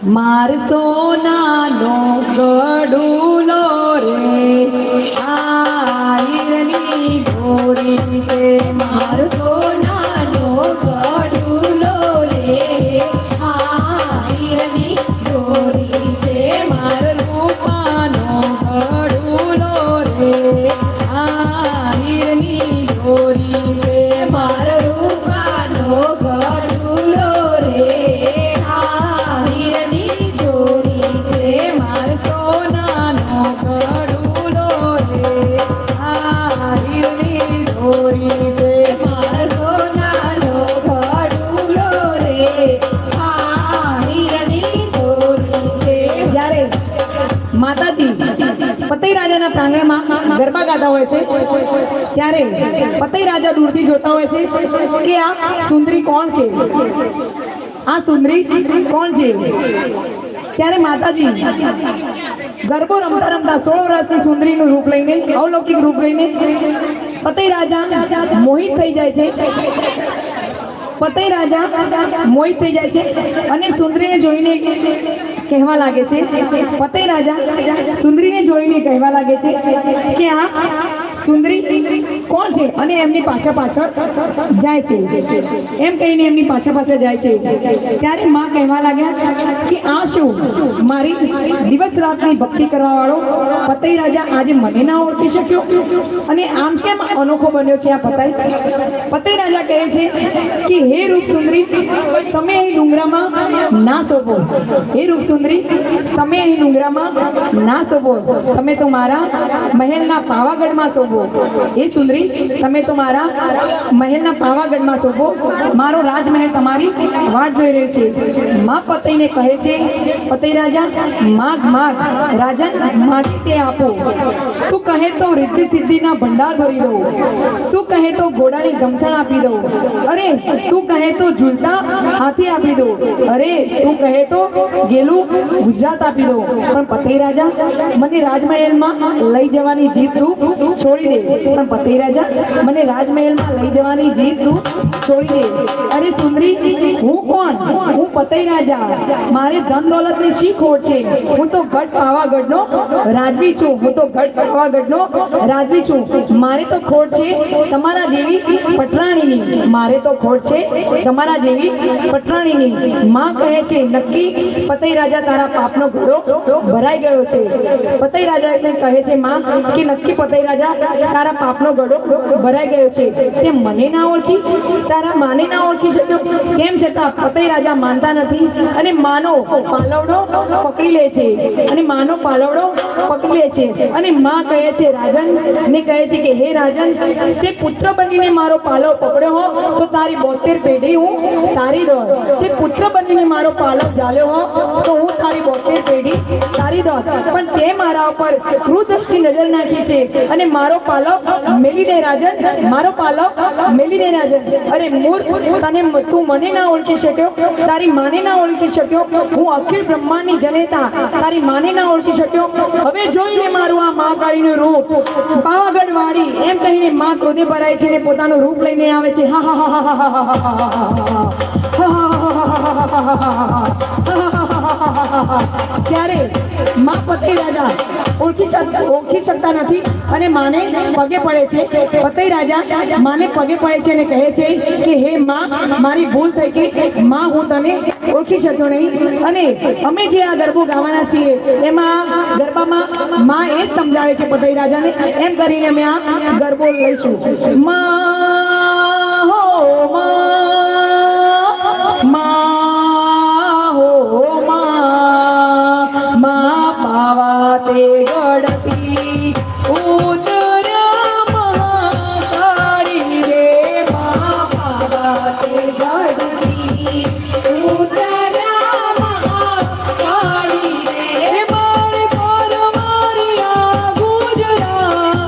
मार सोनानो गडुलो रे आयरनी गोरी से मार सोनानो गडुलो रे आयरनी गोरी से मार रूपानो गडुलो रे आयरनी गोरी से मार रूपानो गडुलो रे માતાજી પતઈ રાજાના પ્રાંગણમાં ગરબા ગાતા હોય છે ત્યારે પતઈ રાજા દૂરથી જોતા હોય છે કે આ સુંદરી કોણ છે, આ સુંદરી કોણ છે। ત્યારે માતાજી ગરબો રમતા રમતા 16 વર્ષની સુંદરીનું રૂપ લઈને, અલૌકિક રૂપ લઈને પતઈ રાજા મોહિત થઈ જાય છે। પતઈ રાજા મોહિત થઈ જાય છે અને સુંદરીને જોઈને કહેવા લાગે છે, પતઈ રાજા સુંદરીને જોઈને કહેવા લાગે છે કે આ સુંદરી કોણ છે અને એમની પાછળ જાય છે। એમ કહીને એમની પાછળ જાય છે ત્યારે માં કહેવા લાગ્યા કે આ શું, મારી દિવસ રાતની ભક્તિ કરવા વાળો પતઈ રાજા આજે મને ના ઓળખી શક્યો અને આમ કેમ અનોખો બન્યો છે આ પતઈ। પતઈ રાજા કહે છે કે હે રૂપ સુંદરી, તમે અહીં ડુંગરામાં ના શોભો। હે રૂપ સુંદરી, તમે અહીં ડુંગરામાં ના શોભો, તમે તો મારા મહેલના પાવાગઢમાં શોભો। એ સુંદરી, તમે તો મારા મહેલના પાવાગઢમાં શોભો, મારો રાજમહેલ તમારી વાટ જોઈ રહ્યો છે। માં પતઈને કહે છે, પતઈ રાજા માગ રાજન માગી તે આપો। તું કહે તો રિદ્ધિ સિદ્ધિના ભંડાર ભરી દો, તું કહે તો ઘોડાની ગમસણ આપી દો, અરે તું કહે તો ઝૂલતા હાથી આપી દો, અરે તું કહે તો ગેલું ગુજરાત આપી દો। પણ પતઈ રાજા મને રાજમહેલમાં લઈ જવાની જીત તું છોડી દે। પણ પતઈ રાજા મને રાજમહેલમાં લઈ જવાની જીત તું છોડી દે। અરે સુંદરી, હું કોણ? હું પતઈ રાજા, મારે ધન દોલતની શી ખોટ છે? હું તો ગઢ પાવાગઢનો રાજવી છું, હું તો ગઢ પાવાગઢનો રાજવી છું। મારે તો ખોટ છે તમારા જેવી પટરાણીની, મારે તો ખોટ છે તમારા જેવી પટરાણીની। માં કહે છે, નક્કી પતઈ રાજા તારા પાપનો ઘડો ભરાઈ ગયો છે। પતઈ રાજા એટલે કહે છે માં કે નક્કી પતઈ રાજા તારા પાપનો ઘડો ભરાઈ ગયો છે। તે મને ના ઓળખી, તારા માને ના ઓળખી શક્યો, તેમ છતાં પતઈ રાજા માનતા નથી અને માનો પાલવડો પકડી લે છે અને માનો પાલવડો પકડી લે છે અને માં કહે છે રાજન ને કહે છે કે હે રાજન, તે પુત્ર બનીને મારો પાલવ પકડ્યો હો તો તારી 72 પેઢી હું તારી દોત। તે પુત્ર બનીને મારો પાલવ ઝાલ્યો હો તો હું તારી 72 પેઢી તારી દોત, પણ તે મારા ઉપર ક્રૂરદ્રષ્ટિ નજર નાખી છે અને મારો પાલવ મેલી દે રાજન, મારો પાલવ મેલી દે રાજન। અરે મૂર્ખ, તું મને ના ઓળખી શક્યો, તારી માને ના ઓળખી શક્યો, હું અખિલ બ્રહ્માંડની જનેતા, તારી માને ના ઓળખી શક્યો। હવે જોઈને મારું આ મહાકાળીનું રૂપ, પાવાગઢ વાળી, એમ કહીને માં ક્રોધે ભરાય છે અને પોતાનું રૂપ લઈને આવે છે। હા હા હા હા ત્યારે માં પતઈ રાજા ઓળખી શકતા નથી અને માને પગે પડે છે। પતઈ રાજા માને પગે પડે છે અને કહે છે કે હે માં, મારી ભૂલ થઈ ગઈ માં, હું તને ઓળખી શક્યો નહીં અને અમે જે આ ગરબો ગાવાના છીએ એમાં ગરબામાં માં એ જ સમજાવે છે પતઈ રાજાને, એમ કરીને અમે આ ગરબો લઈશું। માં હો માં હો માં પાવા તે ગળતી ઉદર મહાકાળી રે, માં પાવા તે ગળતી ઉદર મહાકાળી રે, મારી પર મારી આ ગુજરાત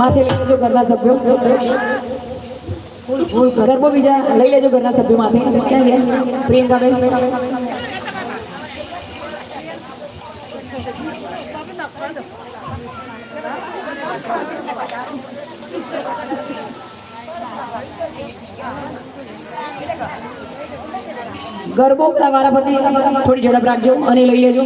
માથે લઈ લેજો ઘરના સભ્યો. ગરબો બીજા લઈ લેજો ઘરના સભ્યો માથે. ક્યાં ગયા પ્રિયંકાબેન? ગરબો વારા પરથી થોડી ઝડપ રાખજો અને લઈ લેજો.